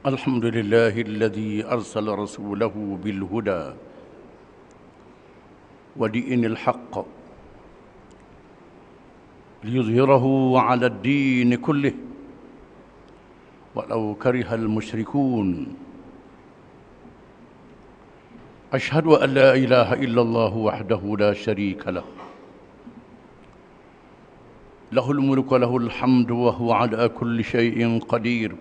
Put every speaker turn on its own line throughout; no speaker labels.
الحمد لله الذي أرسل رسوله بالهدى ودين الحق ليظهره على الدين كله ولو كره المشركون. أشهد أن لا إله إلا الله وحده لا شريك له، له الملك وله الحمد وهو على كل شيء قدير.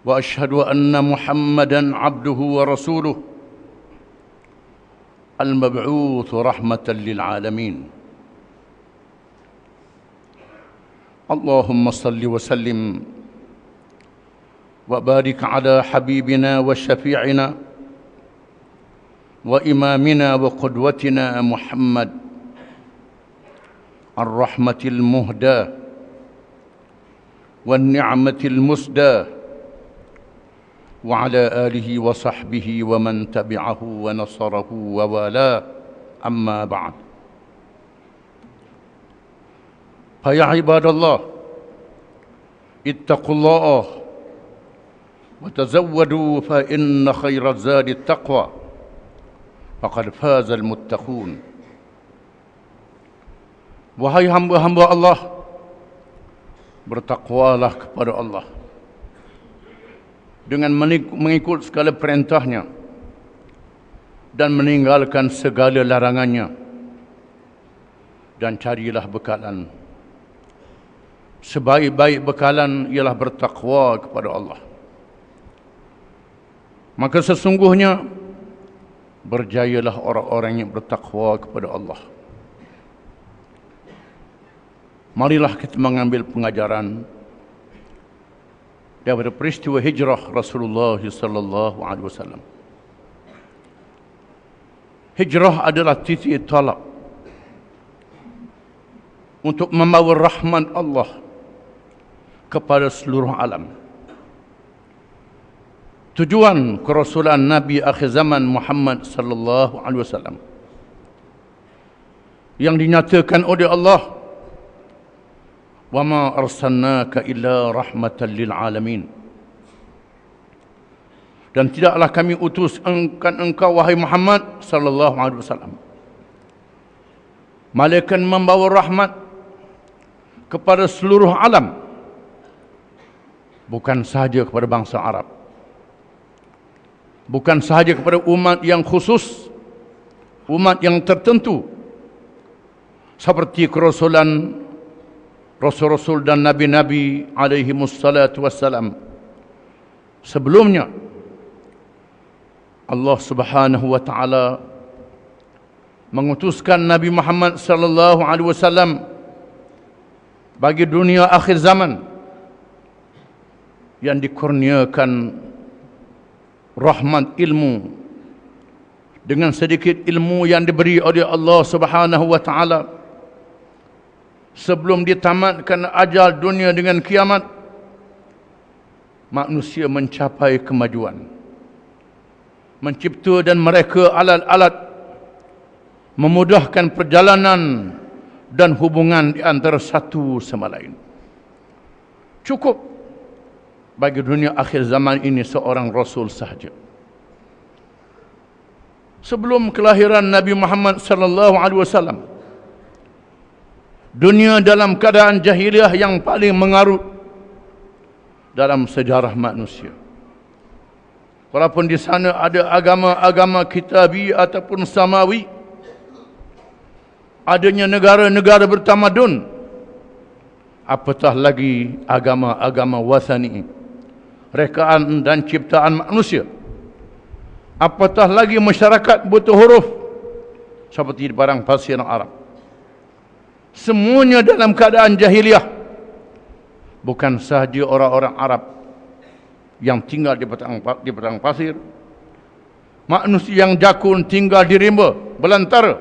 وأشهد أن محمدًا عبده ورسوله المبعوث رحمة للعالمين. اللهم صل وسلم وبارك على حبيبنا وشفيعنا وإمامنا وقدوتنا محمد الرحمة المهداة والنعمة المسداة، وعلى آله وصحبه ومن تبعه ونصره ووالاه. أما بعد، فيا عباد الله اتقوا الله وتزودوا فإن خير الزاد التقوى فقد فاز المتقون. Wahai hamba-hamba Allah, bertakwalah kepada Allah dengan mengikut segala perintahnya dan meninggalkan segala larangannya, dan carilah bekalan. Sebaik-baik bekalan ialah bertakwa kepada Allah. Maka sesungguhnya berjayalah orang-orang yang bertakwa kepada Allah. Marilah kita mengambil pengajaran daripada peristiwa hijrah Rasulullah sallallahu alaihi wasallam. Hijrah adalah titik tolak untuk membawa rahmat Allah kepada seluruh alam. Tujuan kerasulan Nabi akhir zaman Muhammad sallallahu alaihi wasallam yang dinyatakan oleh Allah, wa ma arsalnaka illa rahmatan lil alamin. Dan tidaklah kami utuskan engkau wahai Muhammad sallallahu alaihi wasallam malaikat membawa rahmat kepada seluruh alam, bukan sahaja kepada bangsa Arab, bukan sahaja kepada umat yang khusus, umat yang tertentu seperti kerasulan Rasul-Rasul dan Nabi-Nabi alaihimussalatu wassalam sebelumnya. Allah subhanahu wa ta'ala mengutuskan Nabi Muhammad sallallahu alaihi wasallam bagi dunia akhir zaman yang dikurniakan rahmat ilmu. Dengan sedikit ilmu yang diberi oleh Allah subhanahu wa ta'ala, sebelum ditamatkan ajal dunia dengan kiamat, manusia mencapai kemajuan, mencipta dan mereka alat-alat memudahkan perjalanan dan hubungan di antara satu sama lain. Cukup bagi dunia akhir zaman ini seorang Rasul sahaja. Sebelum kelahiran Nabi Muhammad sallallahu alaihi wasallam, dunia dalam keadaan jahiliah yang paling mengarut dalam sejarah manusia. Walaupun di sana ada agama-agama kitabi ataupun samawi, adanya negara-negara bertamadun, apatah lagi agama-agama wasani, rekaan dan ciptaan manusia, apatah lagi masyarakat buta huruf seperti di padang pasir Arab. Semuanya dalam keadaan jahiliah. Bukan sahaja orang-orang Arab yang tinggal di padang pasir, manusia yang jakun tinggal di rimba belantara,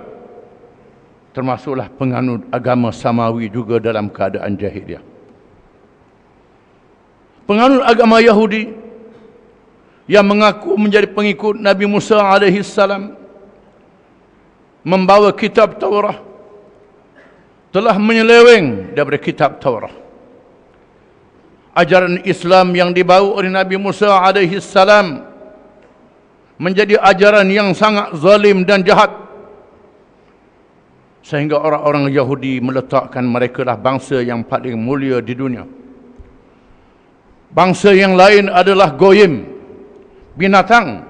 termasuklah penganut agama samawi juga dalam keadaan jahiliah. Penganut agama Yahudi yang mengaku menjadi pengikut Nabi Musa alaihi salam, membawa kitab Taurat, telah menyeleweng daripada kitab Taurat. ajaran Islam yang dibawa oleh Nabi Musa alaihi salam menjadi ajaran yang sangat zalim dan jahat, sehingga orang-orang Yahudi meletakkan mereka lah bangsa yang paling mulia di dunia. Bangsa yang lain adalah goyim, binatang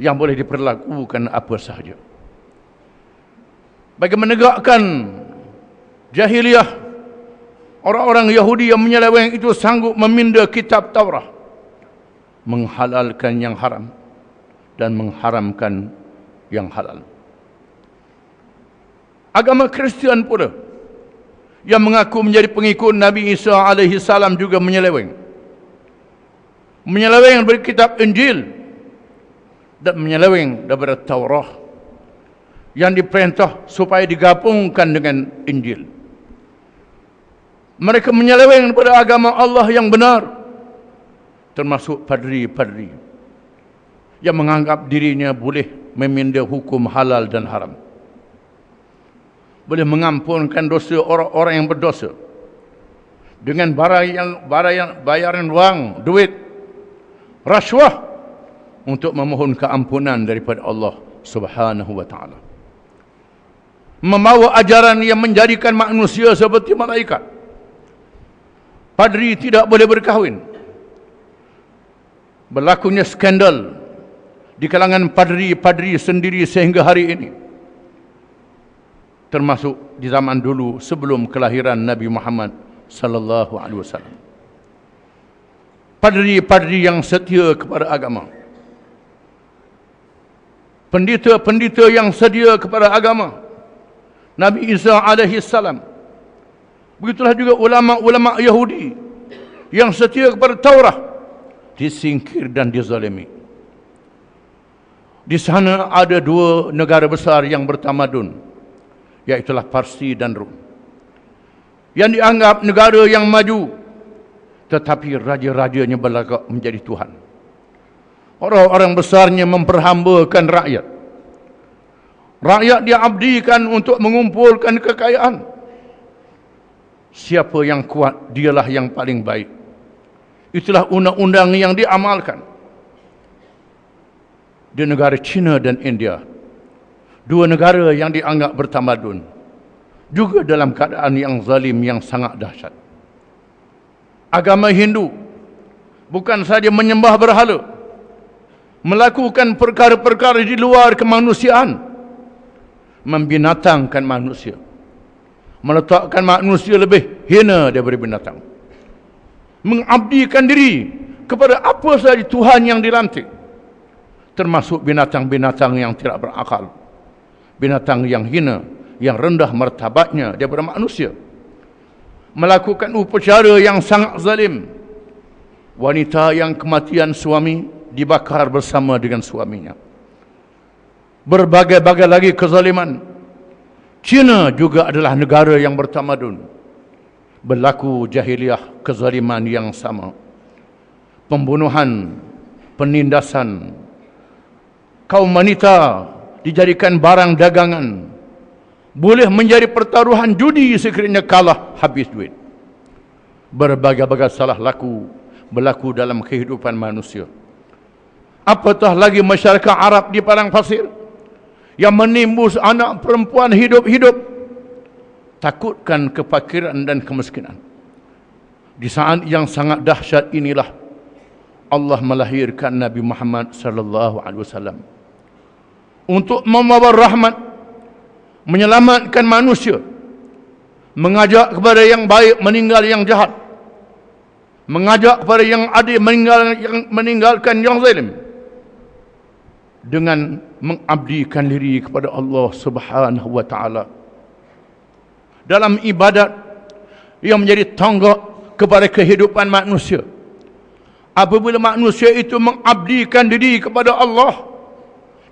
yang boleh diperlakukan apa sahaja. Bagi menegakkan jahiliyah, orang-orang Yahudi yang menyeleweng itu sanggup meminda kitab Taurat, menghalalkan yang haram dan mengharamkan yang halal. Agama Kristian pula yang mengaku menjadi pengikut Nabi Isa alaihi salam juga menyeleweng dari kitab Injil dan menyeleweng daripada Taurat yang diperintah supaya digabungkan dengan Injil. Mereka menyeleweng daripada agama Allah yang benar, termasuk padri-padri yang menganggap dirinya boleh meminda hukum halal dan haram, boleh mengampunkan dosa orang-orang yang berdosa dengan bayaran wang, duit, rasuah untuk memohon keampunan daripada Allah Subhanahu wa taala. Membawa ajaran yang menjadikan manusia seperti malaikat. Padri tidak boleh berkahwin. Berlakunya skandal di kalangan padri-padri sendiri sehingga hari ini, termasuk di zaman dulu sebelum kelahiran Nabi Muhammad sallallahu alaihi wasallam. Padri-padri yang setia kepada agama, pendeta-pendeta yang setia kepada agama Nabi Isa alaihi salam. Begitulah juga ulama-ulama Yahudi yang setia kepada Taurat disingkir dan dizalimi. Di sana ada dua negara besar yang bertamadun, iaitulah Parsi dan Rom, yang dianggap negara yang maju, tetapi raja-rajanya berlagak menjadi Tuhan. Orang-orang besarnya memperhambakan rakyat. Rakyat diabdikan untuk mengumpulkan kekayaan. Siapa yang kuat, dialah yang paling baik. Itulah undang-undang yang diamalkan. Di negara China dan India, dua negara yang dianggap bertamadun, juga dalam keadaan yang zalim yang sangat dahsyat. Agama Hindu bukan saja menyembah berhala, melakukan perkara-perkara di luar kemanusiaan, membinatangkan manusia, meletakkan manusia lebih hina daripada binatang, mengabdikan diri kepada apa sahaja Tuhan yang dilantik, termasuk binatang-binatang yang tidak berakal, binatang yang hina, yang rendah martabatnya daripada manusia, melakukan upacara yang sangat zalim. Wanita yang kematian suami dibakar bersama dengan suaminya. Berbagai-bagai lagi kezaliman. China juga adalah negara yang bertamadun. Berlaku jahiliyah kezaliman yang sama. Pembunuhan, penindasan. Kaum wanita dijadikan barang dagangan. Boleh menjadi pertaruhan judi sekiranya kalah habis duit. Berbagai-bagai salah laku berlaku dalam kehidupan manusia. Apatah lagi masyarakat Arab di padang pasir yang menimbus anak perempuan hidup-hidup, takutkan kefakiran dan kemiskinan. Di saat yang sangat dahsyat inilah Allah melahirkan Nabi Muhammad sallallahu alaihi wasallam untuk membawa rahmat, menyelamatkan manusia, mengajak kepada yang baik, meninggal yang jahat, mengajak kepada yang adil, meninggalkan yang zalim, dengan mengabdikan diri kepada Allah Subhanahu wa taala dalam ibadat yang menjadi tonggak kepada kehidupan manusia. Apabila manusia itu mengabdikan diri kepada Allah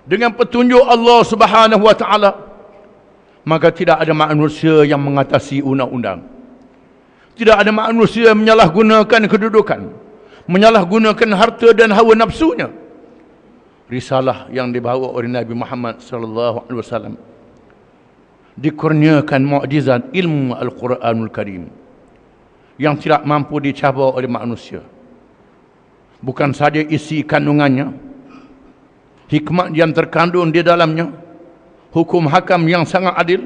dengan petunjuk Allah Subhanahu wa taala, maka tidak ada manusia yang mengatasi undang-undang. Tidak ada manusia yang menyalahgunakan kedudukan, menyalahgunakan harta dan hawa nafsunya. Risalah yang dibawa oleh Nabi Muhammad sallallahu alaihi wasallam dikurniakan mukjizat ilmu Al-Quranul Karim yang tidak mampu dicabar oleh manusia. Bukan saja isi kandungannya, hikmat yang terkandung di dalamnya, hukum hakam yang sangat adil,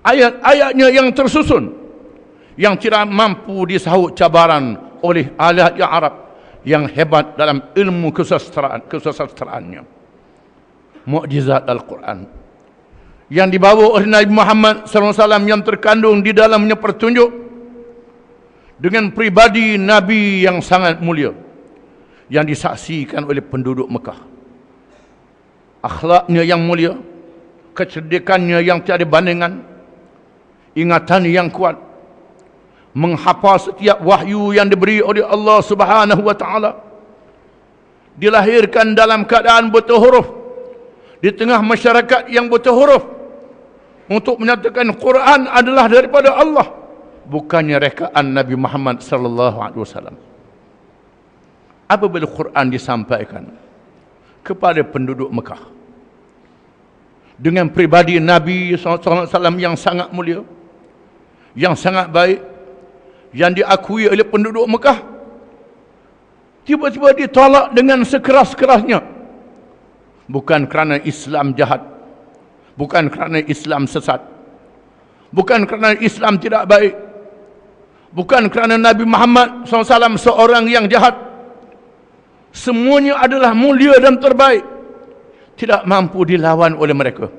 ayat-ayatnya yang tersusun, yang tidak mampu disahut cabaran oleh ahli Arab yang hebat dalam ilmu kesusastraannya. Mukjizat Al-Quran yang dibawa oleh Nabi Muhammad SAW yang terkandung di dalamnya petunjuk dengan pribadi Nabi yang sangat mulia yang disaksikan oleh penduduk Mekah. Akhlaknya yang mulia, kecerdikannya yang tiada bandingan, ingatan yang kuat, menghafal setiap wahyu yang diberi oleh Allah Subhanahu wa taala. Dilahirkan dalam keadaan buta huruf di tengah masyarakat yang buta huruf untuk menyatakan Quran adalah daripada Allah, bukannya rekaan Nabi Muhammad sallallahu alaihi wasallam. Apabila Quran disampaikan kepada penduduk Mekah dengan pribadi Nabi sallallahu alaihi wasallam yang sangat mulia, yang sangat baik, yang diakui oleh penduduk Mekah, tiba-tiba ditolak dengan sekeras-kerasnya. Bukan kerana Islam jahat, bukan kerana Islam sesat, bukan kerana Islam tidak baik, bukan kerana Nabi Muhammad SAW seorang yang jahat. Semuanya adalah mulia dan terbaik, tidak mampu dilawan oleh mereka.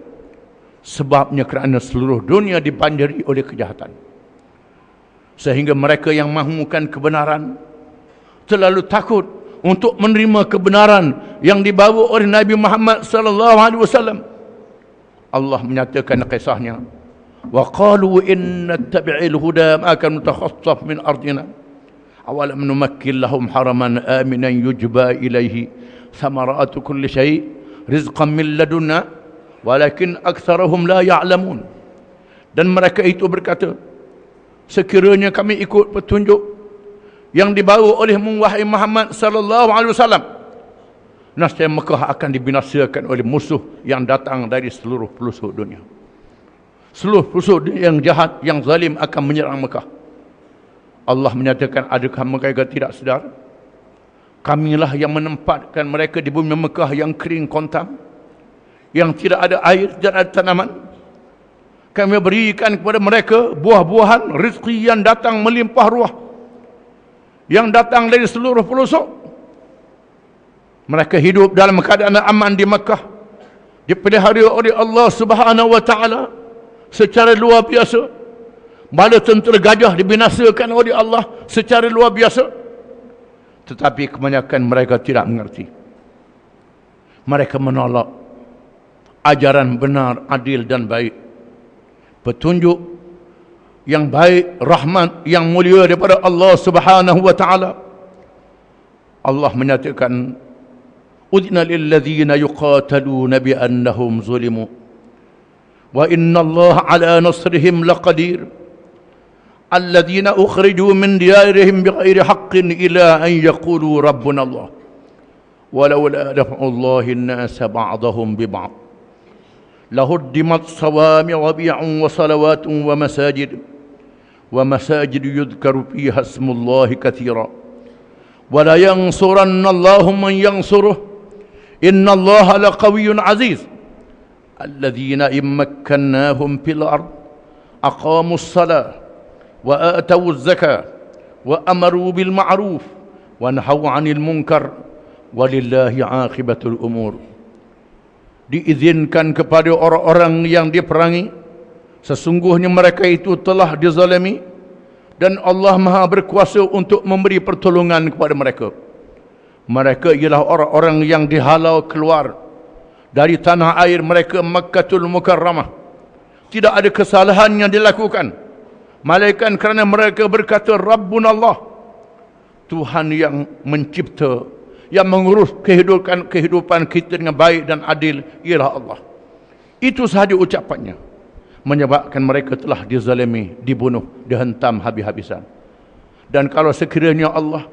Sebabnya kerana seluruh dunia dibanjiri oleh kejahatan, sehingga mereka yang mahukan kebenaran terlalu takut untuk menerima kebenaran yang dibawa oleh Nabi Muhammad sallallahu alaihi wasallam. Allah menyatakan kisahnya, wa qalu inna tabi'il huda ma kan mutakhassaf min ardina awalam numakkil lahum haraman aminan yujba ilaihi thamaratu kulli syai' rizqan min ladunna walakin aktsarahum la ya'lamun. Dan mereka itu berkata, sekiranya kami ikut petunjuk yang dibawa oleh wahai Muhammad sallallahu alaihi wasallam, nescaya Mekah akan dibinasakan oleh musuh yang datang dari seluruh pelosok dunia. Seluruh pelosok dunia yang jahat, yang zalim akan menyerang Mekah. Allah menyatakan, adakah mereka tidak sedar? Kamilah yang menempatkan mereka di bumi Mekah yang kering kontang, yang tidak ada air dan ada tanaman. Kami berikan kepada mereka buah-buahan, rezeki yang datang melimpah ruah, yang datang dari seluruh pelosok. Mereka hidup dalam keadaan aman di Mekah, dipelihara oleh Allah Subhanahu wa taala secara luar biasa. Bala tentera gajah dibinasakan oleh Allah secara luar biasa. Tetapi kebanyakan mereka tidak mengerti. Mereka menolak ajaran benar, adil dan baik, petunjuk yang baik, rahmat yang mulia daripada Allah Subhanahu wa taala. Allah menyatakan, udhina lil ladzina yuqataluna bi annahum zulimu wa inna Allah ala nasrihim laqadir alladzina ukhriju min diyarihim bighairi haqqin ila an yaqulu rabbuna Allah walaula daf'ullahi an-nasa ba'dahum bi ba'd lahuddimat sawami' wa bi'un wa salawatun wa masajid yudhkaru fiha ismullahi katsira wa la yansuranna Allahu man yansuruh inna Allaha laqawiyyun aziz alladzina immakkannahum fil ard aqamus salah wa atawuz zakah wa amaru bil ma'ruf wa nahaw 'anil munkar walillahi 'aqibatul umur. Diizinkan kepada orang-orang yang diperangi, sesungguhnya mereka itu telah dizalimi dan Allah Maha berkuasa untuk memberi pertolongan kepada mereka. Mereka ialah orang-orang yang dihalau keluar dari tanah air mereka Makkatul Mukarramah. Tidak ada kesalahan yang dilakukan, melainkan kerana mereka berkata Rabbuna Allah, Tuhan yang mencipta, yang mengurus kehidupan kita dengan baik dan adil ialah Allah. Itu sahaja ucapannya, menyebabkan mereka telah dizalimi, dibunuh, dihentam habis-habisan. Dan kalau sekiranya Allah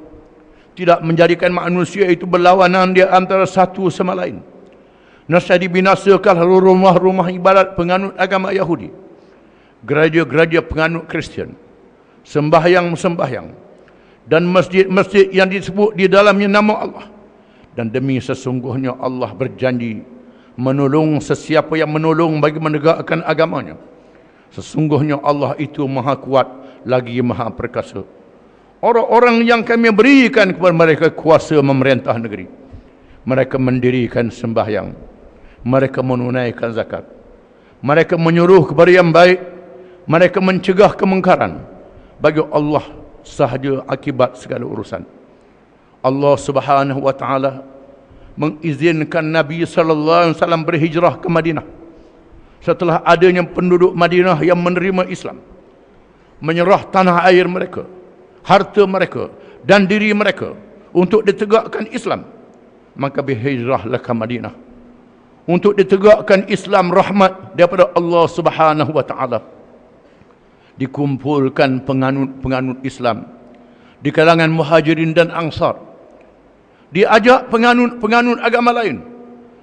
tidak menjadikan manusia itu berlawanan di antara satu sama lain, nescaya dibinasakan rumah-rumah ibadat penganut agama Yahudi, gereja-gereja penganut Kristian, sembahyang-sembahyang, dan masjid-masjid yang disebut di dalamnya nama Allah. Dan demi sesungguhnya Allah berjanji menolong sesiapa yang menolong bagi menegakkan agamanya. Sesungguhnya Allah itu maha kuat lagi maha perkasa. Orang-orang yang kami berikan kepada mereka kuasa memerintah negeri, mereka mendirikan sembahyang, mereka menunaikan zakat, mereka menyuruh kepada yang baik, mereka mencegah kemungkaran. Bagi Allah sahaja akibat segala urusan. Allah Subhanahu wa taala mengizinkan Nabi sallallahu alaihi wasallam berhijrah ke Madinah setelah adanya penduduk Madinah yang menerima Islam, menyerah tanah air mereka, harta mereka dan diri mereka untuk ditegakkan Islam. Maka berhijrahlah ke Madinah untuk ditegakkan Islam, rahmat daripada Allah Subhanahu wa taala. Dikumpulkan penganut-penganut Islam di kalangan Muhajirin dan Ansar. Diajak penganut-penganut agama lain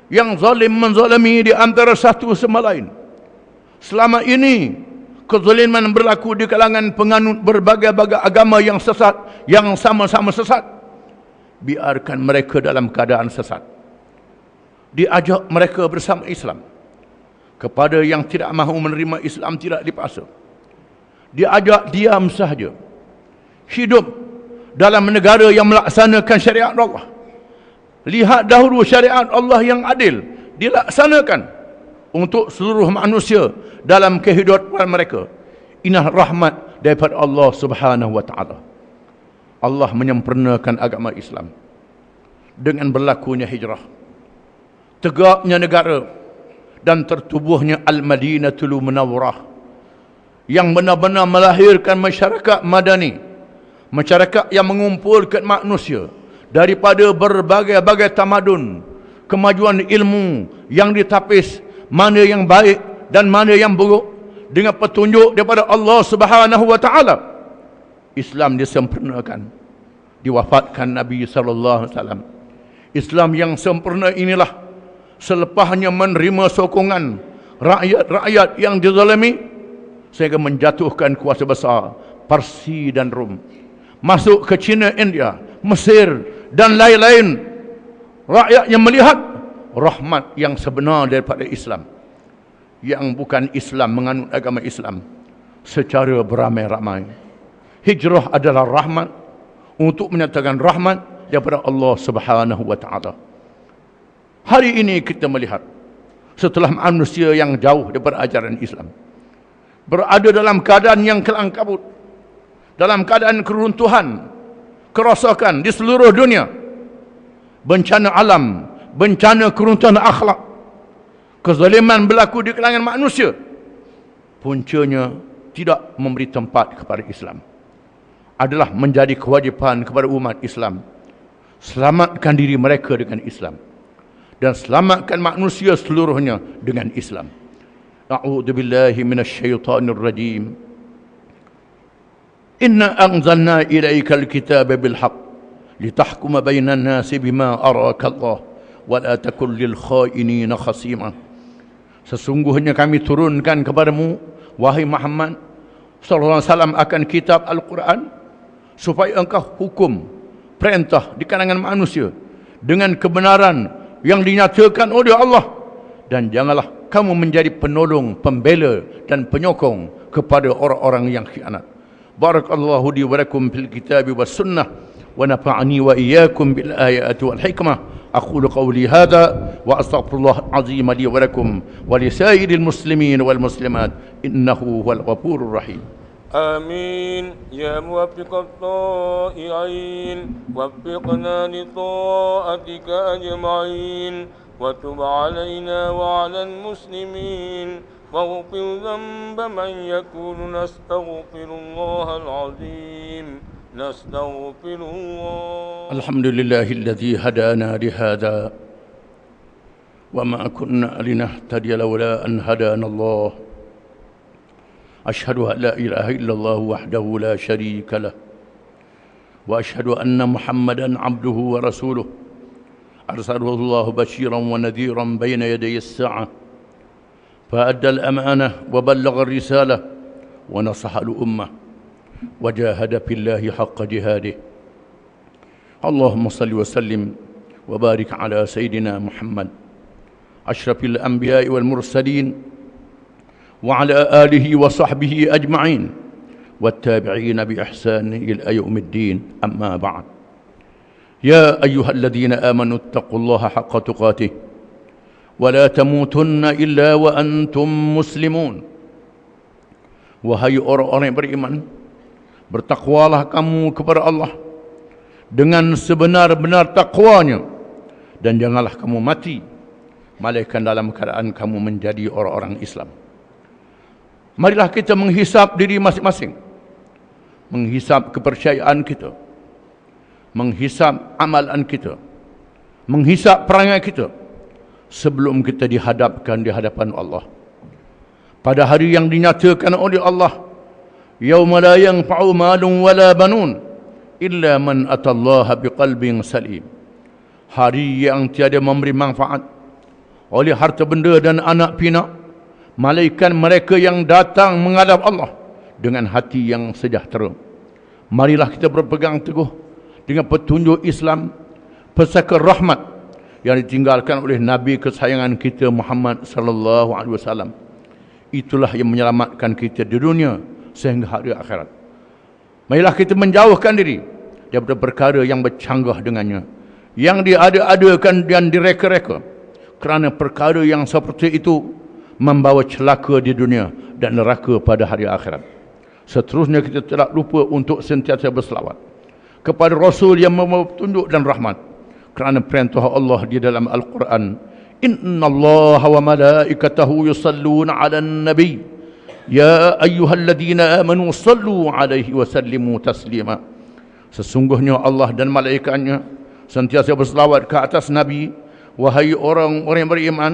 yang zalim menzalimi di antara satu sama lain. Selama ini kezaliman berlaku di kalangan penganut berbagai-bagai agama yang sesat, yang sama-sama sesat. Biarkan mereka dalam keadaan sesat. Diajak mereka bersama Islam. Kepada yang tidak mahu menerima Islam tidak dipaksa. Diajak diam sahaja. Hidup dalam negara yang melaksanakan syariat Allah. Lihat dahulu syariat Allah yang adil dilaksanakan untuk seluruh manusia dalam kehidupan mereka. Inilah rahmat daripada Allah Subhanahu wa taala. Allah menyempurnakan agama Islam dengan berlakunya hijrah, tegaknya negara dan tertubuhnya Al-Madinatul Munawwarah yang benar-benar melahirkan masyarakat madani, masyarakat yang mengumpulkan manusia daripada berbagai-bagai tamadun, kemajuan ilmu yang ditapis, mana yang baik dan mana yang buruk, dengan petunjuk daripada Allah Subhanahu wa taala. Islam disempurnakan, diwafatkan Nabi sallallahu alaihi wasallam. Islam yang sempurna inilah selepasnya menerima sokongan rakyat-rakyat yang dizalimi sehingga menjatuhkan kuasa besar Parsi dan Rom, masuk ke China, India, Mesir dan lain-lain. Rakyat yang melihat rahmat yang sebenar daripada Islam, yang bukan Islam menganut agama Islam secara beramai-ramai. Hijrah adalah rahmat untuk menyatakan rahmat daripada Allah Subhanahu wa taala. Hari ini kita melihat setelah manusia yang jauh daripada ajaran Islam berada dalam keadaan yang kelang kabut, dalam keadaan keruntuhan, kerosakan di seluruh dunia, bencana alam, bencana keruntuhan akhlak, kezaliman berlaku di kalangan manusia, puncanya tidak memberi tempat kepada Islam. Adalah menjadi kewajipan kepada umat Islam selamatkan diri mereka dengan Islam dan selamatkan manusia seluruhnya dengan Islam. A'udzu billahi minasyaitonir rajim. Inna anzalna ilaikal kitaba bil haqq litahkuma bainan nasi bima araka Allah wa la takun lil khainina khasima. Sesungguhnya kami turunkan kepadamu wahai Muhammad sallallahu alaihi wasallam akan kitab Al-Quran supaya engkau hukum perintah di kalangan manusia dengan kebenaran yang dinyatakan oleh Allah, dan janganlah kamu menjadi penolong, pembela dan penyokong kepada orang-orang yang khianat. Barakallahu li wa lakum fil kitab was sunnah wa nafa'ani wa iyyakum bil ayati wal hikmah. Aqulu qawli hadha wa astaghfirullah azim li wa lakum wa li sa'iril muslimin wal muslimat innahu huwal ghafurur rahim.
آمين يا موفق الطائعين وفقنا لطاعتك أجمعين وتب علينا وعلى المسلمين واغفر ذنب من يكون نستغفر الله العظيم نستغفر الله.
الحمد لله الذي هدانا لهذا وما كنا لنهتدي لولا أن هدانا الله. أشهد أن لا إله إلا الله وحده لا شريك له وأشهد أن محمدا عبده ورسوله أرسله الله بشيرا ونذيرا بين يدي الساعة فأدى الأمانة وبلغ الرسالة ونصح الأمة وجاهد في الله حق جهاده. اللهم صل وسلم وبارك على سيدنا محمد أشرف الأنبياء والمرسلين وعلى آله وصحبه أجمعين والتابعين بإحسان إلى يوم الدين. أما بعد، يا أيها الذين آمنوا اتقوا الله حق تقاته ولا تموتن إلا وأنتم مسلمون. Wahai orang-orang yang beriman, bertakwalah kamu kepada Allah dengan sebenar-benar takwanya, dan janganlah kamu mati melainkan dalam keadaan kamu menjadi orang-orang Islam. Marilah kita menghisap diri masing-masing, menghisap kepercayaan kita, menghisap amalan kita, menghisap perangai kita sebelum kita dihadapkan di hadapan Allah pada hari yang dinyatakan oleh Allah, yauma la yanfa'u malun wala banun illa man atallaha biqalbin salim. Hari yang tiada memberi manfaat oleh harta benda dan anak pinak malaikat mereka yang datang menghadap Allah dengan hati yang sejahtera. Marilah kita berpegang teguh dengan petunjuk Islam, pesaka rahmat yang ditinggalkan oleh Nabi kesayangan kita Muhammad sallallahu alaihi wasallam. Itulah yang menyelamatkan kita di dunia sehingga hari akhirat. Marilah kita menjauhkan diri daripada perkara yang bercanggah dengannya, yang diada-adakan dan direka-reka, kerana perkara yang seperti itu membawa celaka di dunia dan neraka pada hari akhirat. Seterusnya kita tidak lupa untuk sentiasa berselawat kepada Rasul yang membawa petunjuk dan rahmat, kerana perintah Allah di dalam Al-Quran, Inna Allah wa malaikatahu yusalluna ala nabi ya ayyuhalladzina amanu sallu alaihi wa sallimu taslima. Sesungguhnya Allah dan malaikatnya sentiasa berselawat ke atas Nabi. Wahai orang-orang yang beriman,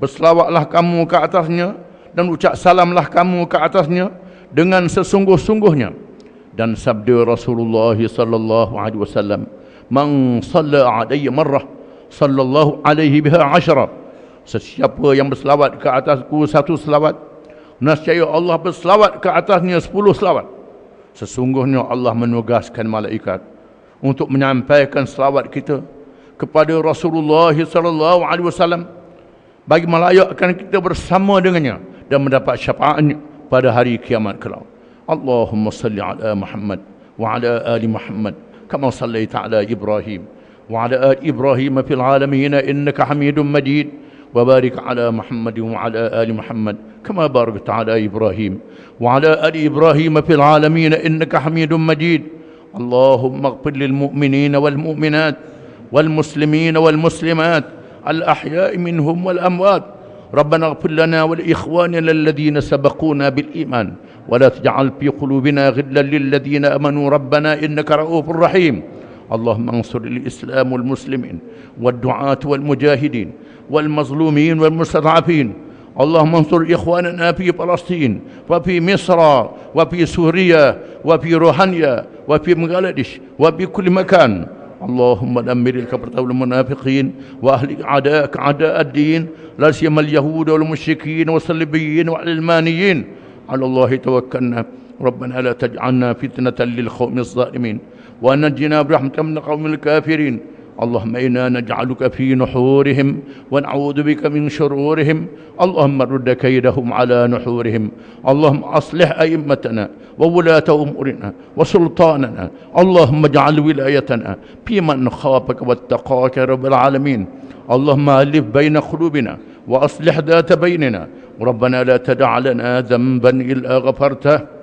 berselawatlah kamu ke atasnya dan ucap salamlah kamu ke atasnya dengan sesungguh-sungguhnya. Dan sabda Rasulullah sallallahu alaihi wasallam, man shalla alayya marrah sallallahu alaihi biha 10. Sesiapa yang berselawat ke atasku satu selawat, nescaya Allah berselawat ke atasnya 10 selawat. Sesungguhnya Allah menugaskan malaikat untuk menyampaikan selawat kita kepada Rasulullah sallallahu alaihi wasallam bagi melayakkan kita bersama dengannya dan mendapat syafaatnya pada hari kiamat kelak. Allahumma salli ala Muhammad wa ala ali Muhammad kama sallaita ala Ibrahim وعلى آل إبراهيم في العالمين إنك حميد مجيد وبارك على محمد وعلى آل محمد كما باركت على إبراهيم وعلى آل إبراهيم في العالمين إنك حميد مجيد اللهم اغفر للمؤمنين والمؤمنات والمسلمين والمسلمات الأحياء منهم والأموات ربنا اغفر لنا ولإخواننا الذين سبقونا بالإيمان ولا تجعل في قلوبنا غلا للذين آمنوا ربنا إنك رؤوف رحيم اللهم انصر الإسلام والمسلمين والدعاة والمجاهدين والمظلومين والمستضعفين. اللهم انصر إخواننا في فلسطين وفي مصر وفي سوريا وفي روحانيا وفي بنغلاديش وفي كل مكان. اللهم دمر الكفرة والمنافقين وأهل أعداءك أعداء الدين، لا سيما اليهود والمشركين والصليبيين والعلمانيين. على الله توكلنا ربنا لا تجعلنا فتنة للقوم الظالمين ونجنا برحمتك من القوم الكافرين. اللهم إنا نجعلك في نحورهم ونعوذ بك من شرورهم. اللهم رد كيدهم على نحورهم. اللهم أصلح أئمتنا وولاة أمورنا وسلطاننا. اللهم اجعل ولايتنا في من خافك واتقاك رب العالمين. اللهم ألف بين قلوبنا وأصلح ذات بيننا. ربنا لا تدع لنا ذنبا إلا غفرته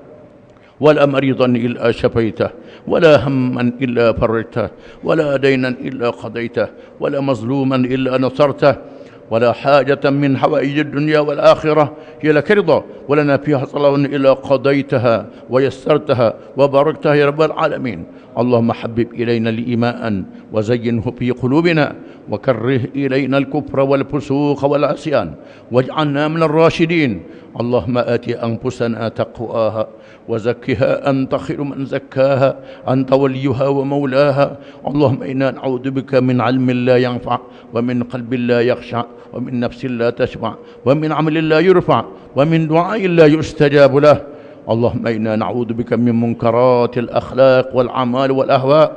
ولا مريضا إلا شفيته ولا هما إلا فرجته ولا دينا إلا قضيته ولا مظلوما إلا نصرته ولا حاجة من حوائج الدنيا والآخرة هي لك رضا ولنا فيها صلاة إلا قضيتها ويسرتها وباركتها يا رب العالمين. اللهم حبب إلينا الإيمان وزينه في قلوبنا وكره إلينا الكفر والفسوق والعصيان واجعلنا من الراشدين. اللهم آت أنفسنا تقواها وزكها أنت خير من زكاها أنت وليها ومولاها. اللهم إنا نعوذ بك من علم لا ينفع ومن قلب لا يخشع ومن نفس لا تشبع ومن عمل لا يرفع ومن دعاء لا يستجاب له. اللهم إنا نعوذ بك من منكرات الأخلاق والأعمال والأهواء.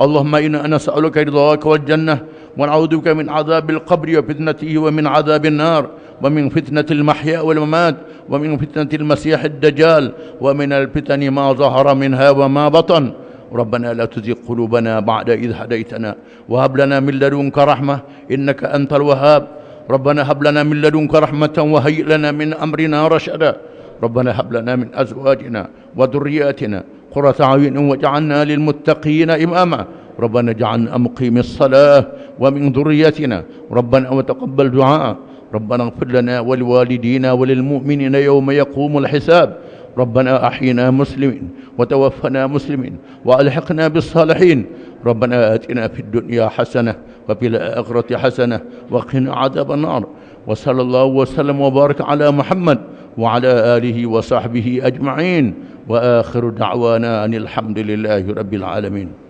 اللهم إنا نسألك رضاك والجنة، ونعوذ بك من عذاب القبر وفتنته، ومن عذاب النار، ومن فتنة المحيا والممات، ومن فتنة المسيح الدجال، ومن الفتن ما ظهر منها وما بطن. ربنا لا تزغ قلوبنا بعد إذ هديتنا، وهب لنا من لدنك رحمة إنك أنت الوهاب. ربنا هب لنا من لدنك رحمة وهيئ لنا من أمرنا رشدا. ربنا هب لنا من أزواجنا وذرياتنا قرة أعين واجعلنا للمتقين إماما. ربنا اجعلنا مقيم الصلاة ومن ذريتنا ربنا وتقبل دعاء. ربنا اغفر لنا ولوالدينا وللمؤمنين يوم يقوم الحساب. ربنا أحينا مسلمين وتوفنا مسلمين وألحقنا بالصالحين. ربنا آتنا في الدنيا حسنة وفي الآخرة حسنة وقنا عذاب النار. وصلى الله وسلم وبارك على محمد وعلى آله وصحبه أجمعين. وآخر دعوانا أن الحمد لله رب العالمين.